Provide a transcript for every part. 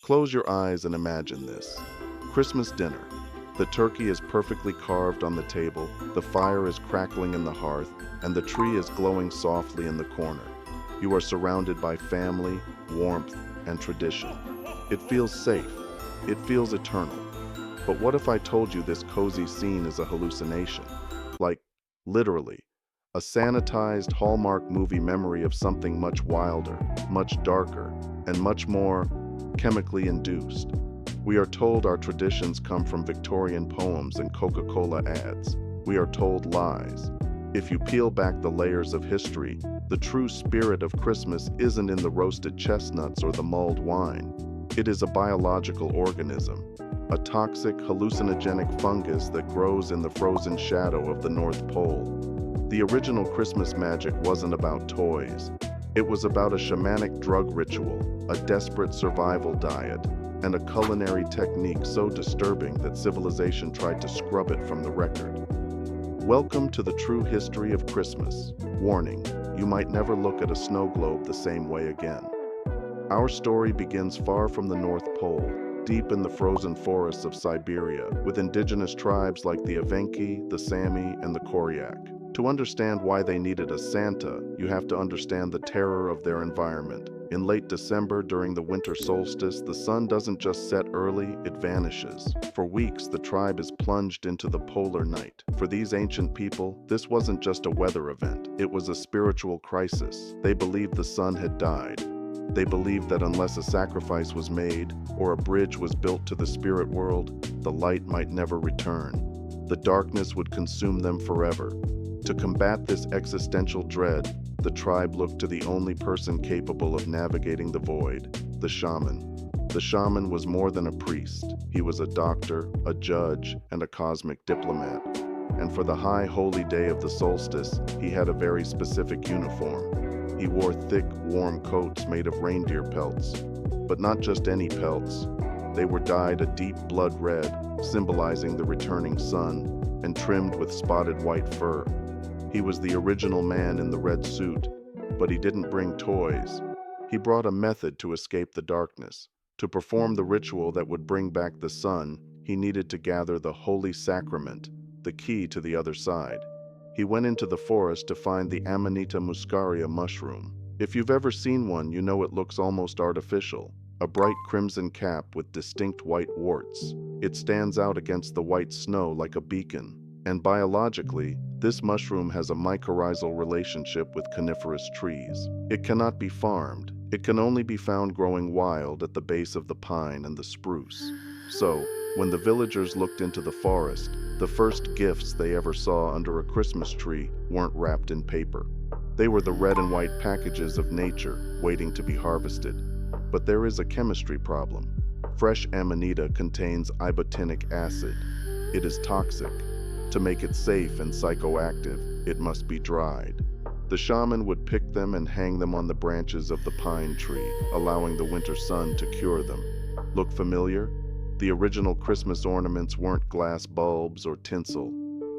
Close your eyes and imagine this. Christmas dinner. The turkey is perfectly carved on the table, the fire is crackling in the hearth, and the tree is glowing softly in the corner. You are surrounded by family, warmth, and tradition. It feels safe. It feels eternal. But what if I told you this cozy scene is a hallucination? Like, literally, a sanitized Hallmark movie memory of something much wilder, much darker, and much more chemically induced. We are told our traditions come from Victorian poems and Coca-Cola ads. We are told lies. If you peel back the layers of history, the true spirit of Christmas isn't in the roasted chestnuts or the mulled wine. It is a biological organism, a toxic, hallucinogenic fungus that grows in the frozen shadow of the North Pole. The original Christmas magic wasn't about toys. It was about a shamanic drug ritual, a desperate survival diet, and a culinary technique so disturbing that civilization tried to scrub it from the record. Welcome to the true history of Christmas. Warning, you might never look at a snow globe the same way again. Our story begins far from the North Pole, deep in the frozen forests of Siberia, with indigenous tribes like the Evenki, the Sami, and the Koryak. To understand why they needed a Santa, you have to understand the terror of their environment. In late December, during the winter solstice, the sun doesn't just set early, it vanishes. For weeks, the tribe is plunged into the polar night. For these ancient people, this wasn't just a weather event, it was a spiritual crisis. They believed the sun had died. They believed that unless a sacrifice was made, or a bridge was built to the spirit world, the light might never return. The darkness would consume them forever. To combat this existential dread, the tribe looked to the only person capable of navigating the void, the shaman. The shaman was more than a priest. He was a doctor, a judge, and a cosmic diplomat. And for the high holy day of the solstice, he had a very specific uniform. He wore thick, warm coats made of reindeer pelts. But not just any pelts. They were dyed a deep blood red, symbolizing the returning sun, and trimmed with spotted white fur. He was the original man in the red suit, but he didn't bring toys. He brought a method to escape the darkness. To perform the ritual that would bring back the sun, he needed to gather the holy sacrament, the key to the other side. He went into the forest to find the Amanita muscaria mushroom. If you've ever seen one, you know it looks almost artificial. A bright crimson cap with distinct white warts. It stands out against the white snow like a beacon. And biologically, this mushroom has a mycorrhizal relationship with coniferous trees. It cannot be farmed. It can only be found growing wild at the base of the pine and the spruce. So, when the villagers looked into the forest, the first gifts they ever saw under a Christmas tree weren't wrapped in paper. They were the red and white packages of nature waiting to be harvested. But there is a chemistry problem. Fresh Amanita contains ibotenic acid. It is toxic. To make it safe and psychoactive, it must be dried. The shaman would pick them and hang them on the branches of the pine tree, allowing the winter sun to cure them. Look familiar? The original Christmas ornaments weren't glass bulbs or tinsel.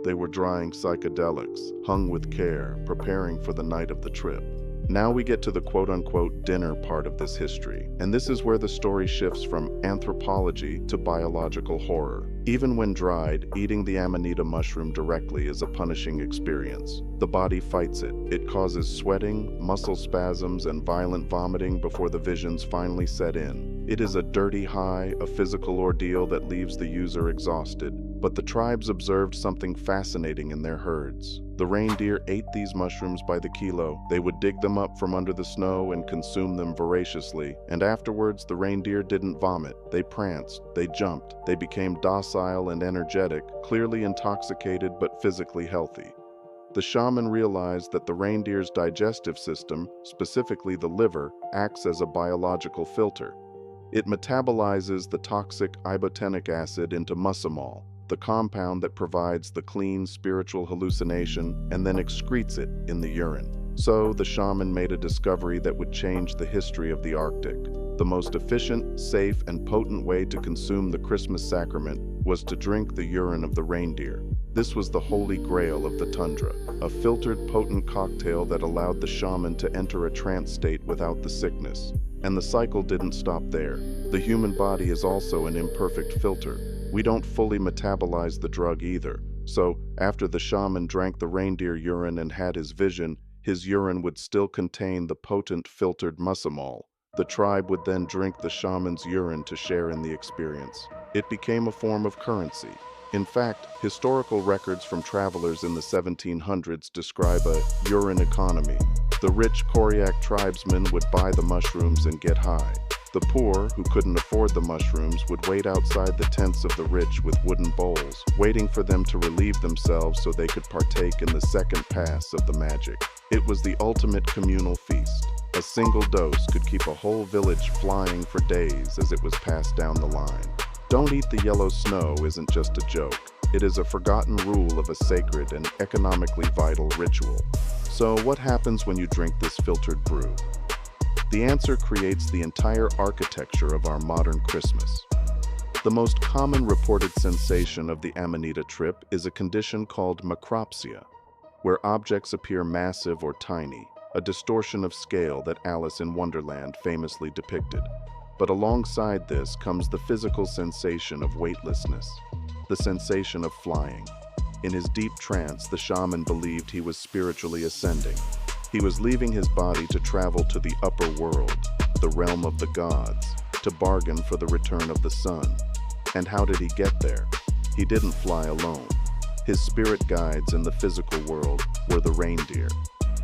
They were drying psychedelics, hung with care, preparing for the night of the trip. Now we get to the quote-unquote dinner part of this history, and this is where the story shifts from anthropology to biological horror. Even when dried, eating the Amanita mushroom directly is a punishing experience. The body fights it. It causes sweating, muscle spasms, and violent vomiting before the visions finally set in. It is a dirty high, a physical ordeal that leaves the user exhausted. But the tribes observed something fascinating in their herds. The reindeer ate these mushrooms by the kilo. They would dig them up from under the snow and consume them voraciously. And afterwards, the reindeer didn't vomit. They pranced, they jumped, they became docile and energetic, clearly intoxicated but physically healthy. The shaman realized that the reindeer's digestive system, specifically the liver, acts as a biological filter. It metabolizes the toxic ibotenic acid into muscimol, the compound that provides the clean spiritual hallucination, and then excretes it in the urine. So the shaman made a discovery that would change the history of the Arctic. The most efficient, safe, and potent way to consume the Christmas sacrament was to drink the urine of the reindeer. This was the holy grail of the tundra, a filtered, potent cocktail that allowed the shaman to enter a trance state without the sickness. And the cycle didn't stop there. The human body is also an imperfect filter. We don't fully metabolize the drug either. So, after the shaman drank the reindeer urine and had his vision, his urine would still contain the potent filtered muscimol. The tribe would then drink the shaman's urine to share in the experience. It became a form of currency. In fact, historical records from travelers in the 1700s describe a urine economy. The rich Koryak tribesmen would buy the mushrooms and get high. The poor, who couldn't afford the mushrooms, would wait outside the tents of the rich with wooden bowls, waiting for them to relieve themselves so they could partake in the second pass of the magic. It was the ultimate communal feast. A single dose could keep a whole village flying for days as it was passed down the line. Don't eat the yellow snow isn't just a joke. It is a forgotten rule of a sacred and economically vital ritual. So what happens when you drink this filtered brew? The answer creates the entire architecture of our modern Christmas. The most common reported sensation of the Amanita trip is a condition called macropsia, where objects appear massive or tiny, a distortion of scale that Alice in Wonderland famously depicted. But alongside this comes the physical sensation of weightlessness, the sensation of flying. In his deep trance, the shaman believed he was spiritually ascending. He was leaving his body to travel to the upper world, the realm of the gods, to bargain for the return of the sun. And how did he get there? He didn't fly alone. His spirit guides in the physical world were the reindeer.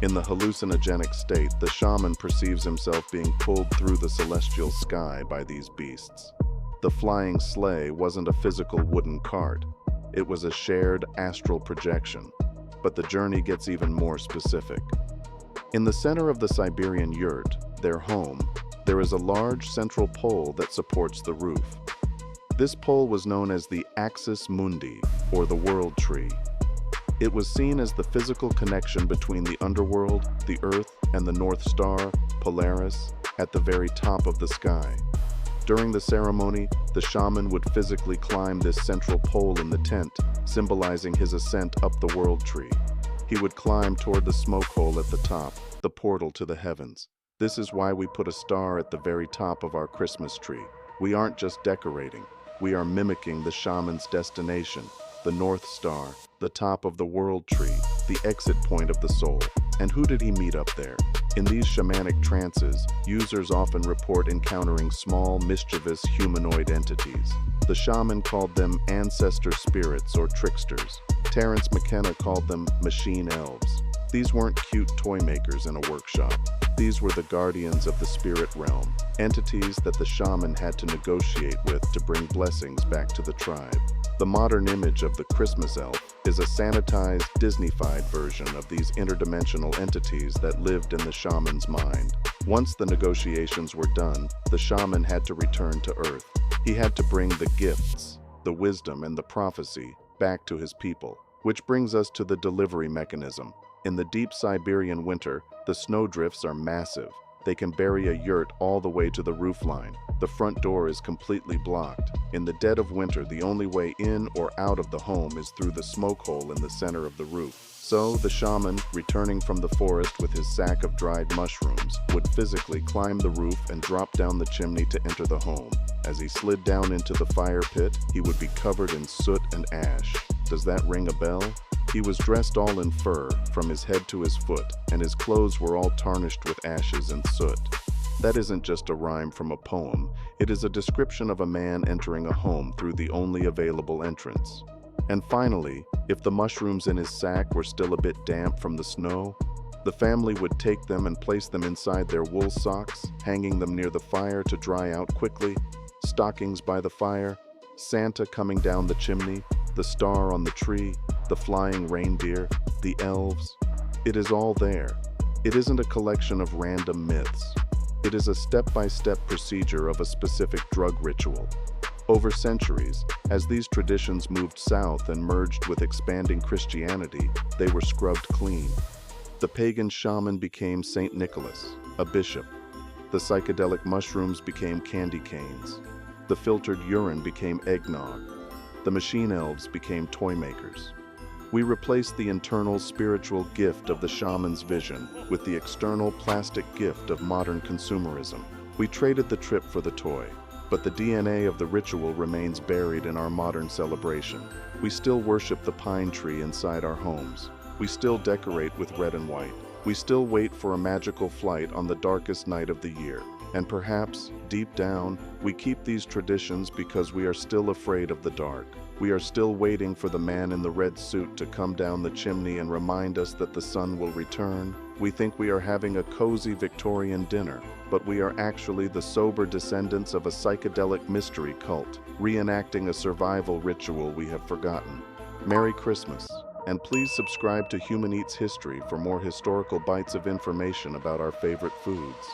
In the hallucinogenic state, the shaman perceives himself being pulled through the celestial sky by these beasts. The flying sleigh wasn't a physical wooden cart. It was a shared astral projection. But the journey gets even more specific. In the center of the Siberian yurt, their home, there is a large central pole that supports the roof. This pole was known as the Axis Mundi, or the World Tree. It was seen as the physical connection between the underworld, the earth, and the North Star, Polaris, at the very top of the sky. During the ceremony, the shaman would physically climb this central pole in the tent, symbolizing his ascent up the World Tree. He would climb toward the smoke hole at the top, the portal to the heavens. This is why we put a star at the very top of our Christmas tree. We aren't just decorating. We are mimicking the shaman's destination, the North Star, the top of the World Tree, the exit point of the soul. And who did he meet up there? In these shamanic trances, users often report encountering small, mischievous humanoid entities. The shaman called them ancestor spirits or tricksters. Terence McKenna called them machine elves. These weren't cute toy makers in a workshop. These were the guardians of the spirit realm, entities that the shaman had to negotiate with to bring blessings back to the tribe. The modern image of the Christmas elf is a sanitized, Disney-fied version of these interdimensional entities that lived in the shaman's mind. Once the negotiations were done, the shaman had to return to Earth. He had to bring the gifts, the wisdom, and the prophecy back to his people. Which brings us to the delivery mechanism. In the deep Siberian winter, the snowdrifts are massive. They can bury a yurt all the way to the roofline. The front door is completely blocked. In the dead of winter, the only way in or out of the home is through the smoke hole in the center of the roof. So, the shaman, returning from the forest with his sack of dried mushrooms, would physically climb the roof and drop down the chimney to enter the home. As he slid down into the fire pit, he would be covered in soot and ash. Does that ring a bell? He was dressed all in fur, from his head to his foot, and his clothes were all tarnished with ashes and soot. That isn't just a rhyme from a poem, it is a description of a man entering a home through the only available entrance. And finally, if the mushrooms in his sack were still a bit damp from the snow, the family would take them and place them inside their wool socks, hanging them near the fire to dry out quickly, stockings by the fire, Santa coming down the chimney, the star on the tree, the flying reindeer, the elves. It is all there. It isn't a collection of random myths. It is a step-by-step procedure of a specific drug ritual. Over centuries, as these traditions moved south and merged with expanding Christianity, they were scrubbed clean. The pagan shaman became Saint Nicholas, a bishop. The psychedelic mushrooms became candy canes. The filtered urine became eggnog. The machine elves became toy makers. We replaced the internal spiritual gift of the shaman's vision with the external plastic gift of modern consumerism. We traded the trip for the toy, but the DNA of the ritual remains buried in our modern celebration. We still worship the pine tree inside our homes. We still decorate with red and white. We still wait for a magical flight on the darkest night of the year. And perhaps, deep down, we keep these traditions because we are still afraid of the dark. We are still waiting for the man in the red suit to come down the chimney and remind us that the sun will return. We think we are having a cozy Victorian dinner, but we are actually the sober descendants of a psychedelic mystery cult, reenacting a survival ritual we have forgotten. Merry Christmas, and please subscribe to Human Eats History for more historical bites of information about our favorite foods.